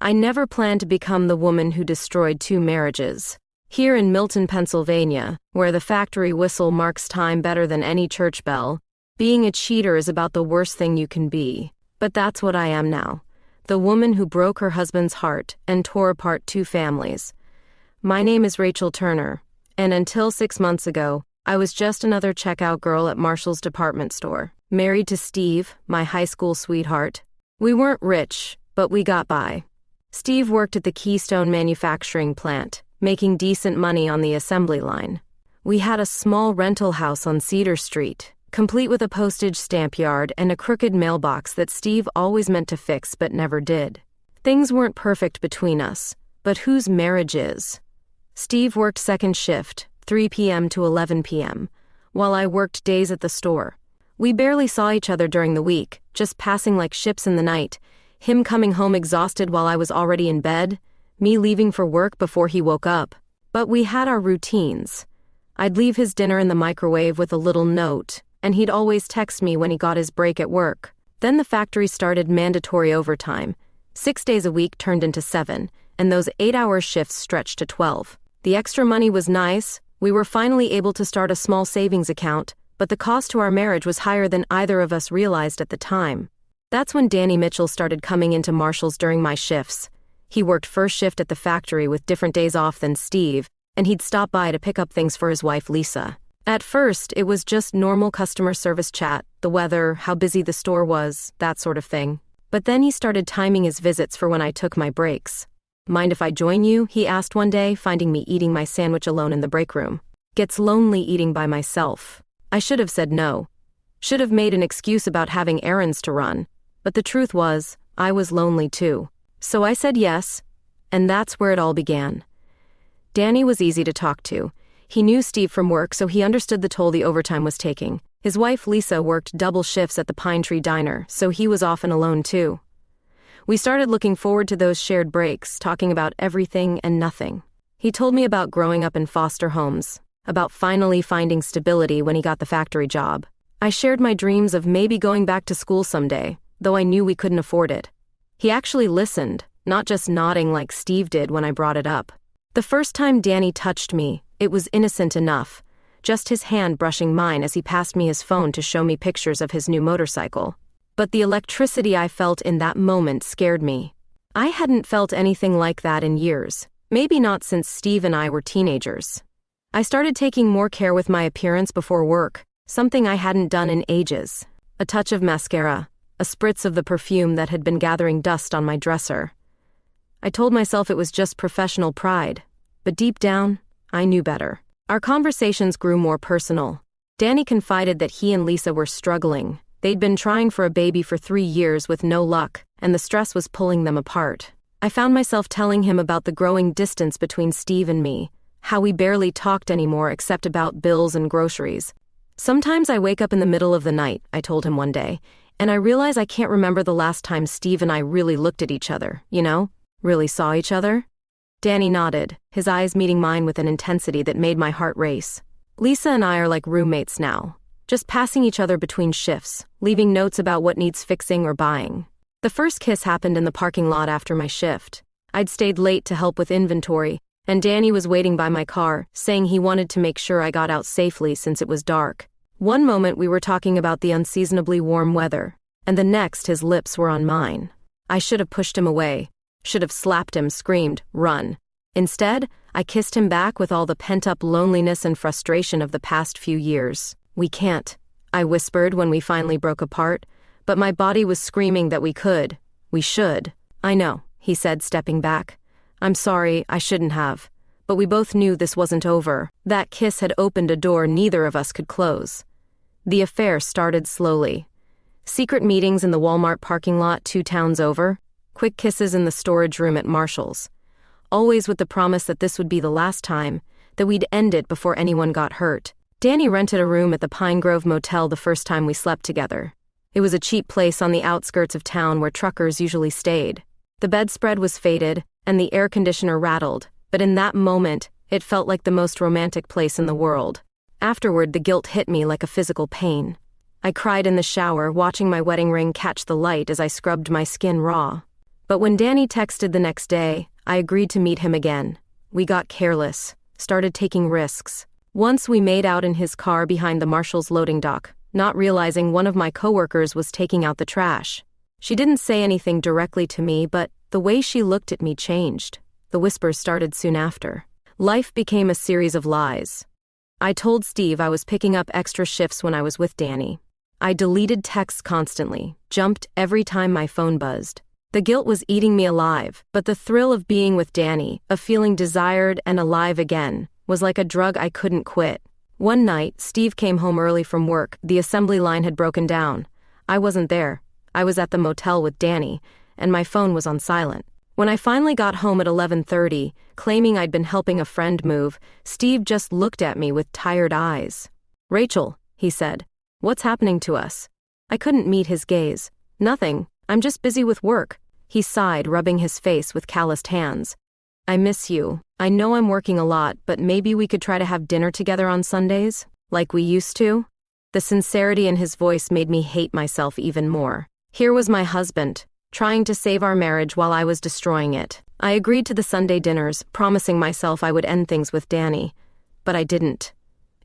I never planned to become the woman who destroyed 2 marriages. Here in Milton, Pennsylvania, where the factory whistle marks time better than any church bell, being a cheater is about the worst thing you can be. But that's what I am now. The woman who broke her husband's heart and tore apart 2 families. My name is Rachel Turner, and until 6 months ago, I was just another checkout girl at Marshall's department store, married to Steve, my high school sweetheart. We weren't rich, but we got by. Steve worked at the Keystone manufacturing plant, making decent money on the assembly line. We had a small rental house on Cedar Street, complete with a postage stamp yard and a crooked mailbox that Steve always meant to fix but never did. Things weren't perfect between us, but whose marriage is? Steve worked second shift, 3 p.m. to 11 p.m., while I worked days at the store. We barely saw each other during the week, just passing like ships in the night, him coming home exhausted while I was already in bed, me leaving for work before he woke up. But we had our routines. I'd leave his dinner in the microwave with a little note, and he'd always text me when he got his break at work. Then the factory started mandatory overtime. 6 days a week turned into 7, and those 8-hour shifts stretched to 12. The extra money was nice. We were finally able to start a small savings account, but the cost to our marriage was higher than either of us realized at the time. That's when Danny Mitchell started coming into Marshall's during my shifts. He worked first shift at the factory with different days off than Steve, and he'd stop by to pick up things for his wife Lisa. At first, it was just normal customer service chat, the weather, how busy the store was, that sort of thing. But then he started timing his visits for when I took my breaks. "Mind if I join you?" he asked one day, finding me eating my sandwich alone in the break room. Gets lonely eating by myself. I should have said no. Should have made an excuse about having errands to run. But the truth was, I was lonely too. So I said yes, and that's where it all began. Danny was easy to talk to. He knew Steve from work, so he understood the toll the overtime was taking. His wife Lisa worked double shifts at the Pine Tree Diner, so he was often alone too. We started looking forward to those shared breaks, talking about everything and nothing. He told me about growing up in foster homes, about finally finding stability when he got the factory job. I shared my dreams of maybe going back to school someday, though I knew we couldn't afford it. He actually listened, not just nodding like Steve did when I brought it up. The first time Danny touched me, it was innocent enough, just his hand brushing mine as he passed me his phone to show me pictures of his new motorcycle. But the electricity I felt in that moment scared me. I hadn't felt anything like that in years, maybe not since Steve and I were teenagers. I started taking more care with my appearance before work, something I hadn't done in ages. A touch of mascara, a spritz of the perfume that had been gathering dust on my dresser. I told myself it was just professional pride, but deep down, I knew better. Our conversations grew more personal. Danny confided that he and Lisa were struggling. They'd been trying for a baby for 3 years with no luck, and the stress was pulling them apart. I found myself telling him about the growing distance between Steve and me, how we barely talked anymore except about bills and groceries. "Sometimes I wake up in the middle of the night," I told him one day, "and I realize I can't remember the last time Steve and I really looked at each other, really saw each other." Danny nodded, his eyes meeting mine with an intensity that made my heart race. "Lisa and I are like roommates now, just passing each other between shifts, leaving notes about what needs fixing or buying." The first kiss happened in the parking lot after my shift. I'd stayed late to help with inventory, and Danny was waiting by my car, saying he wanted to make sure I got out safely since it was dark. One moment we were talking about the unseasonably warm weather, and the next his lips were on mine. I should have pushed him away, should have slapped him, screamed, "Run." Instead, I kissed him back with all the pent-up loneliness and frustration of the past few years. "We can't," I whispered when we finally broke apart, but my body was screaming that we could. "We should." "I know," he said, stepping back. "I'm sorry, I shouldn't have." But we both knew this wasn't over. That kiss had opened a door neither of us could close. The affair started slowly. Secret meetings in the Walmart parking lot 2 towns over, quick kisses in the storage room at Marshall's. Always with the promise that this would be the last time, that we'd end it before anyone got hurt. Danny rented a room at the Pine Grove Motel the first time we slept together. It was a cheap place on the outskirts of town where truckers usually stayed. The bedspread was faded, and the air conditioner rattled, but in that moment, it felt like the most romantic place in the world. Afterward, the guilt hit me like a physical pain. I cried in the shower, watching my wedding ring catch the light as I scrubbed my skin raw. But when Danny texted the next day, I agreed to meet him again. We got careless, started taking risks. Once we made out in his car behind the Marshall's loading dock, not realizing one of my coworkers was taking out the trash. She didn't say anything directly to me, but the way she looked at me changed. The whispers started soon after. Life became a series of lies. I told Steve I was picking up extra shifts when I was with Danny. I deleted texts constantly, jumped every time my phone buzzed. The guilt was eating me alive, but the thrill of being with Danny, of feeling desired and alive again, was like a drug I couldn't quit. One night, Steve came home early from work. The assembly line had broken down. I wasn't there. I was at the motel with Danny, and my phone was on silent. When I finally got home at 11:30, claiming I'd been helping a friend move, Steve just looked at me with tired eyes. "Rachel," he said, "what's happening to us?" I couldn't meet his gaze. "Nothing, I'm just busy with work." He sighed, rubbing his face with calloused hands. "I miss you. I know I'm working a lot, but maybe we could try to have dinner together on Sundays, like we used to?" The sincerity in his voice made me hate myself even more. Here was my husband, trying to save our marriage while I was destroying it. I agreed to the Sunday dinners, promising myself I would end things with Danny. But I didn't.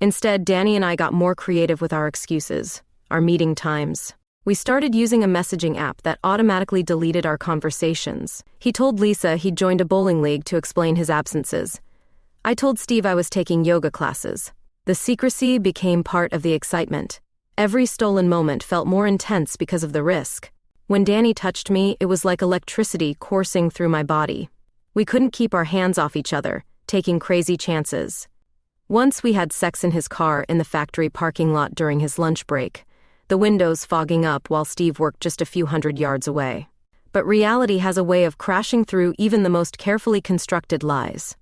Instead, Danny and I got more creative with our excuses, our meeting times. We started using a messaging app that automatically deleted our conversations. He told Lisa he'd joined a bowling league to explain his absences. I told Steve I was taking yoga classes. The secrecy became part of the excitement. Every stolen moment felt more intense because of the risk. When Danny touched me, it was like electricity coursing through my body. We couldn't keep our hands off each other, taking crazy chances. Once we had sex in his car in the factory parking lot during his lunch break, the windows fogging up while Steve worked just a few hundred yards away. But reality has a way of crashing through even the most carefully constructed lies.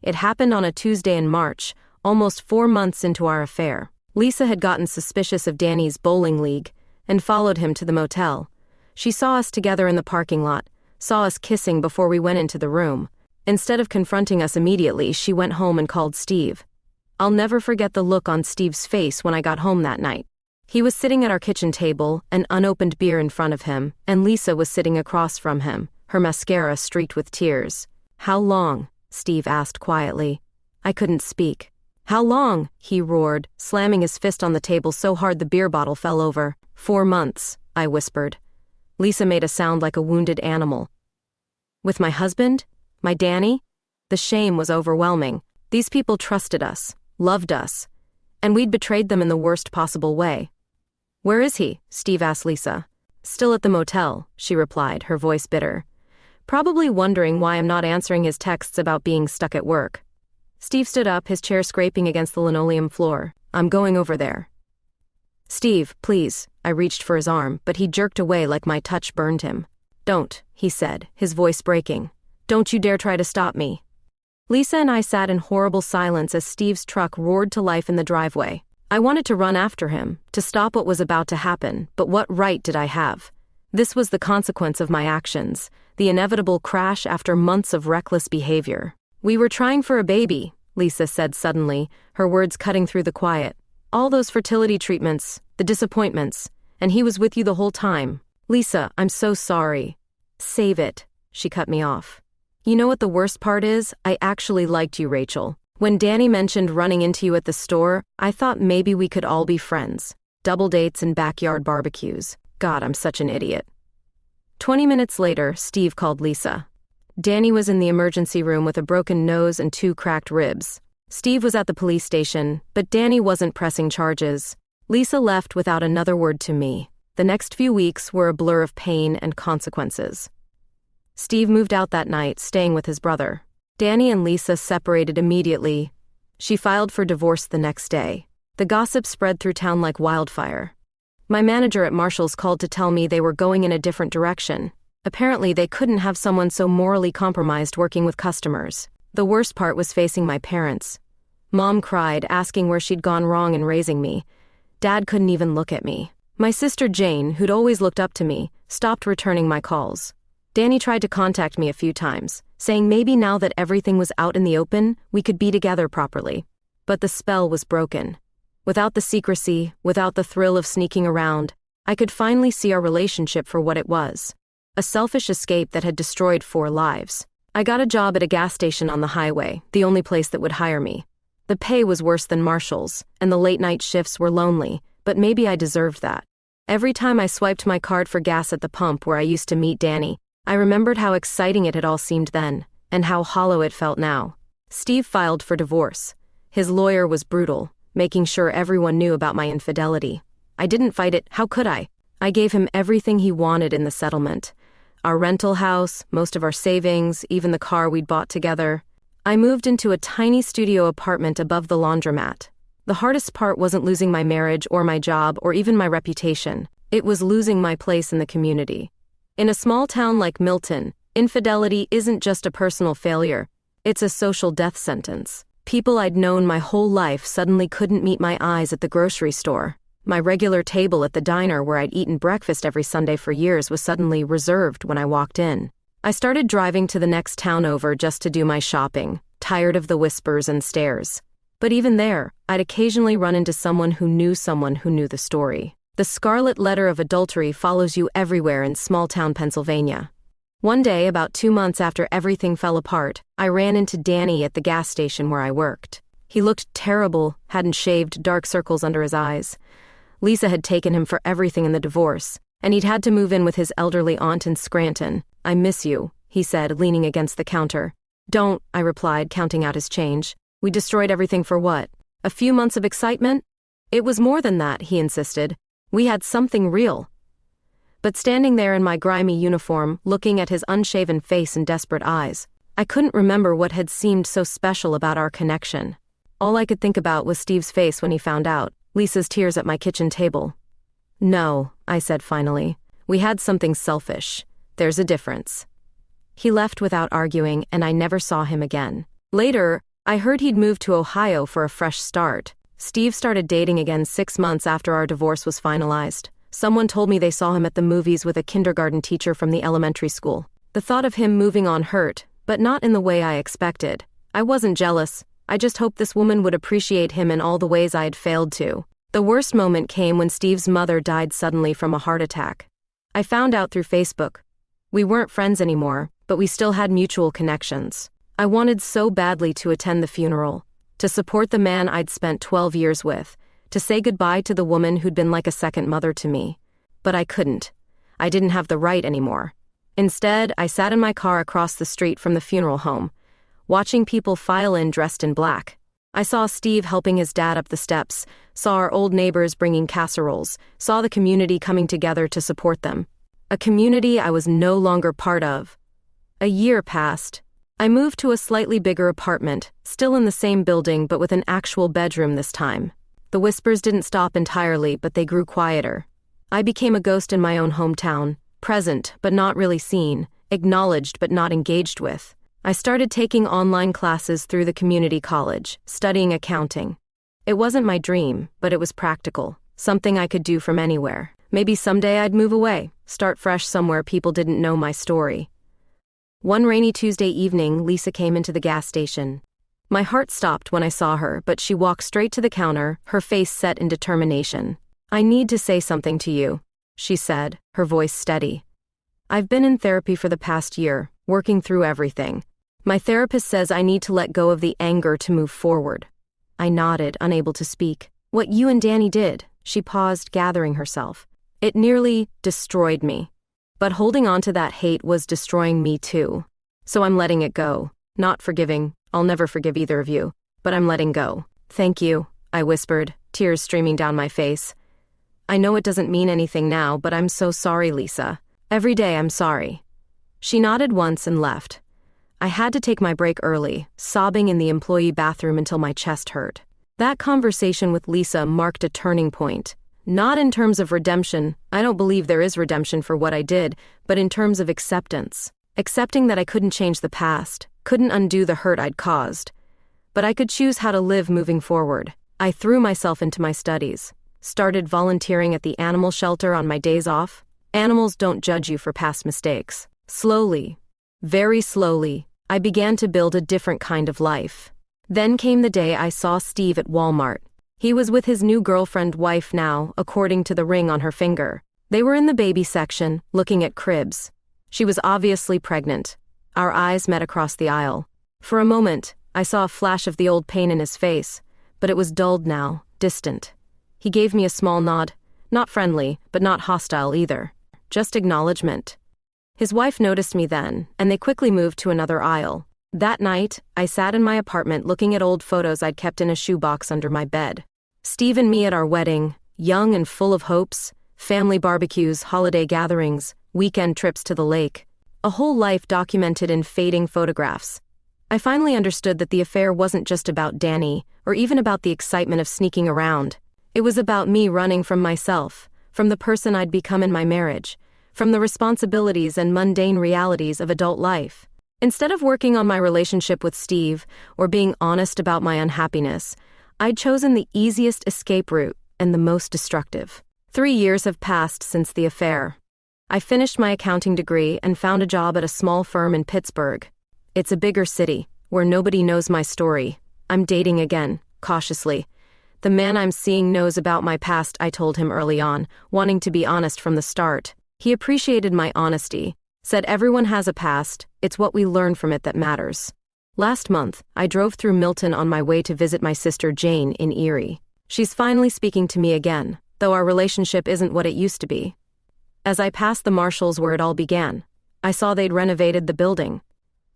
It happened on a Tuesday in March, almost 4 months into our affair. Lisa had gotten suspicious of Danny's bowling league and followed him to the motel. She saw us together in the parking lot, saw us kissing before we went into the room. Instead of confronting us immediately, she went home and called Steve. I'll never forget the look on Steve's face when I got home that night. He was sitting at our kitchen table, an unopened beer in front of him, and Lisa was sitting across from him, her mascara streaked with tears. "How long?" Steve asked quietly. I couldn't speak. "How long?" he roared, slamming his fist on the table so hard the beer bottle fell over. 4 months, I whispered. Lisa made a sound like a wounded animal. With my husband? My Danny? The shame was overwhelming. These people trusted us, loved us, and we'd betrayed them in the worst possible way. "Where is he?" Steve asked Lisa. "Still at the motel," she replied, her voice bitter. Probably wondering why I'm not answering his texts about being stuck at work. Steve stood up, his chair scraping against the linoleum floor. "I'm going over there." "Steve, please." I reached for his arm, but he jerked away like my touch burned him. "Don't," he said, his voice breaking. "Don't you dare try to stop me." Lisa and I sat in horrible silence as Steve's truck roared to life in the driveway. I wanted to run after him, to stop what was about to happen, but what right did I have? This was the consequence of my actions, the inevitable crash after months of reckless behavior. "We were trying for a baby," Lisa said suddenly, her words cutting through the quiet. "All those fertility treatments, the disappointments, and he was with you the whole time. Lisa, I'm so sorry." "Save it," she cut me off. "You know what the worst part is? I actually liked you, Rachel. When Danny mentioned running into you at the store, I thought maybe we could all be friends. Double dates and backyard barbecues. God, I'm such an idiot." 20 minutes later, Steve called Lisa. Danny was in the emergency room with a broken nose and 2 cracked ribs. Steve was at the police station, but Danny wasn't pressing charges. Lisa left without another word to me. The next few weeks were a blur of pain and consequences. Steve moved out that night, staying with his brother. Danny and Lisa separated immediately. She filed for divorce the next day. The gossip spread through town like wildfire. My manager at Marshall's called to tell me they were going in a different direction. Apparently, they couldn't have someone so morally compromised working with customers. The worst part was facing my parents. Mom cried, asking where she'd gone wrong in raising me. Dad couldn't even look at me. My sister Jane, who'd always looked up to me, stopped returning my calls. Danny tried to contact me a few times, saying maybe now that everything was out in the open, we could be together properly. But the spell was broken. Without the secrecy, without the thrill of sneaking around, I could finally see our relationship for what it was. a selfish escape that had destroyed 4 lives. I got a job at a gas station on the highway, the only place that would hire me. The pay was worse than Marshall's, and the late-night shifts were lonely, but maybe I deserved that. Every time I swiped my card for gas at the pump where I used to meet Danny, I remembered how exciting it had all seemed then, and how hollow it felt now. Steve filed for divorce. His lawyer was brutal, making sure everyone knew about my infidelity. I didn't fight it, how could I? I gave him everything he wanted in the settlement. Our rental house, most of our savings, even the car we'd bought together. I moved into a tiny studio apartment above the laundromat. The hardest part wasn't losing my marriage or my job or even my reputation. It was losing my place in the community. In a small town like Milton, infidelity isn't just a personal failure. It's a social death sentence. People I'd known my whole life suddenly couldn't meet my eyes at the grocery store. My regular table at the diner where I'd eaten breakfast every Sunday for years was suddenly reserved when I walked in. I started driving to the next town over just to do my shopping, tired of the whispers and stares. But even there, I'd occasionally run into someone who knew the story. The scarlet letter of adultery follows you everywhere in small-town Pennsylvania. One day, about 2 months after everything fell apart, I ran into Danny at the gas station where I worked. He looked terrible, hadn't shaved, dark circles under his eyes. Lisa had taken him for everything in the divorce, and he'd had to move in with his elderly aunt in Scranton. "I miss you," he said, leaning against the counter. "Don't," I replied, counting out his change. "We destroyed everything for what? A few months of excitement?" "It was more than that," he insisted. "We had something real." But standing there in my grimy uniform, looking at his unshaven face and desperate eyes, I couldn't remember what had seemed so special about our connection. All I could think about was Steve's face when he found out, Lisa's tears at my kitchen table. "No," I said finally. "We had something selfish. There's a difference." He left without arguing, and I never saw him again. Later, I heard he'd moved to Ohio for a fresh start. Steve started dating again 6 months after our divorce was finalized. Someone told me they saw him at the movies with a kindergarten teacher from the elementary school. The thought of him moving on hurt, but not in the way I expected. I wasn't jealous. I just hoped this woman would appreciate him in all the ways I had failed to. The worst moment came when Steve's mother died suddenly from a heart attack. I found out through Facebook. We weren't friends anymore, but we still had mutual connections. I wanted so badly to attend the funeral, to support the man I'd spent 12 years with, to say goodbye to the woman who'd been like a second mother to me. But I couldn't. I didn't have the right anymore. Instead, I sat in my car across the street from the funeral home, watching people file in dressed in black. I saw Steve helping his dad up the steps, saw our old neighbors bringing casseroles, saw the community coming together to support them. A community I was no longer part of. A year passed. I moved to a slightly bigger apartment, still in the same building but with an actual bedroom this time. The whispers didn't stop entirely, but they grew quieter. I became a ghost in my own hometown, present but not really seen, acknowledged but not engaged with. I started taking online classes through the community college, studying accounting. It wasn't my dream, but it was practical, something I could do from anywhere. Maybe someday I'd move away, start fresh somewhere people didn't know my story. One rainy Tuesday evening, Lisa came into the gas station. My heart stopped when I saw her, but she walked straight to the counter, her face set in determination. "I need to say something to you," she said, her voice steady. "I've been in therapy for the past year, working through everything. My therapist says I need to let go of the anger to move forward." I nodded, unable to speak. "What you and Danny did," she paused, gathering herself. "It nearly destroyed me. But holding on to that hate was destroying me too. So I'm letting it go. Not forgiving. I'll never forgive either of you. But I'm letting go." "Thank you," I whispered, tears streaming down my face. "I know it doesn't mean anything now, but I'm so sorry, Lisa. Every day I'm sorry." She nodded once and left. I had to take my break early, sobbing in the employee bathroom until my chest hurt. That conversation with Lisa marked a turning point. Not in terms of redemption. I don't believe there is redemption for what I did, but in terms of acceptance. Accepting that I couldn't change the past, couldn't undo the hurt I'd caused. But I could choose how to live moving forward. I threw myself into my studies, started volunteering at the animal shelter on my days off. Animals don't judge you for past mistakes. Slowly, very slowly, I began to build a different kind of life. Then came the day I saw Steve at Walmart. He was with his new wife now, according to the ring on her finger. They were in the baby section, looking at cribs. She was obviously pregnant. Our eyes met across the aisle. For a moment, I saw a flash of the old pain in his face, but it was dulled now, distant. He gave me a small nod, not friendly, but not hostile either. Just acknowledgement. His wife noticed me then, and they quickly moved to another aisle. That night, I sat in my apartment looking at old photos I'd kept in a shoebox under my bed. Steve and me at our wedding, young and full of hopes, family barbecues, holiday gatherings, weekend trips to the lake. A whole life documented in fading photographs. I finally understood that the affair wasn't just about Danny, or even about the excitement of sneaking around. It was about me running from myself, from the person I'd become in my marriage, from the responsibilities and mundane realities of adult life. Instead of working on my relationship with Steve, or being honest about my unhappiness, I'd chosen the easiest escape route and the most destructive. 3 years have passed since the affair. I finished my accounting degree and found a job at a small firm in Pittsburgh. It's a bigger city, where nobody knows my story. I'm dating again, cautiously. The man I'm seeing knows about my past, I told him early on, wanting to be honest from the start. He appreciated my honesty, said everyone has a past, it's what we learn from it that matters. Last month, I drove through Milton on my way to visit my sister Jane in Erie. She's finally speaking to me again, though our relationship isn't what it used to be. As I passed the Marshalls where it all began, I saw they'd renovated the building.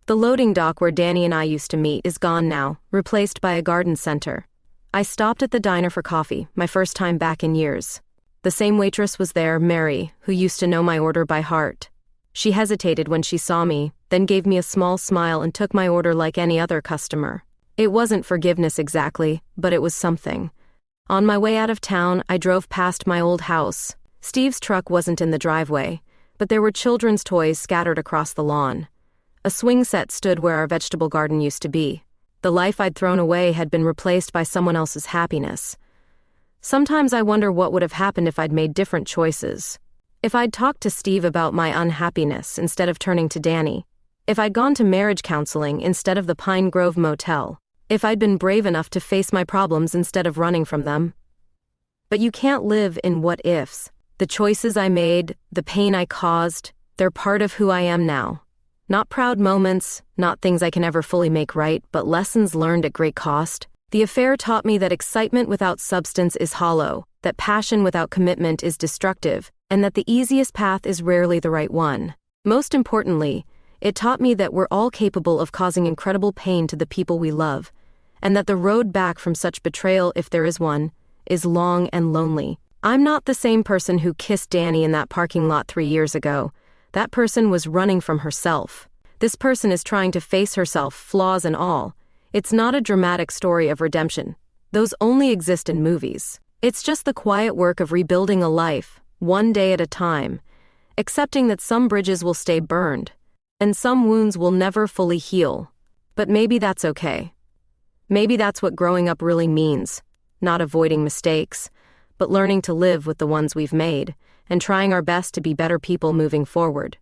The loading dock where Danny and I used to meet is gone now, replaced by a garden center. I stopped at the diner for coffee, my first time back in years. The same waitress was there, Mary, who used to know my order by heart. She hesitated when she saw me, then gave me a small smile and took my order like any other customer. It wasn't forgiveness exactly, but it was something. On my way out of town, I drove past my old house. Steve's truck wasn't in the driveway, but there were children's toys scattered across the lawn. A swing set stood where our vegetable garden used to be. The life I'd thrown away had been replaced by someone else's happiness. Sometimes I wonder what would have happened if I'd made different choices. If I'd talked to Steve about my unhappiness instead of turning to Danny. If I'd gone to marriage counseling instead of the Pine Grove Motel. If I'd been brave enough to face my problems instead of running from them. But you can't live in what ifs. The choices I made, the pain I caused, they're part of who I am now. Not proud moments, not things I can ever fully make right, but lessons learned at great cost. The affair taught me that excitement without substance is hollow, that passion without commitment is destructive, and that the easiest path is rarely the right one. Most importantly, it taught me that we're all capable of causing incredible pain to the people we love, and that the road back from such betrayal, if there is one, is long and lonely. I'm not the same person who kissed Danny in that parking lot 3 years ago. That person was running from herself. This person is trying to face herself, flaws and all. It's not a dramatic story of redemption. Those only exist in movies. It's just the quiet work of rebuilding a life, one day at a time, accepting that some bridges will stay burned, and some wounds will never fully heal. But maybe that's okay. Maybe that's what growing up really means, not avoiding mistakes, but learning to live with the ones we've made, and trying our best to be better people moving forward.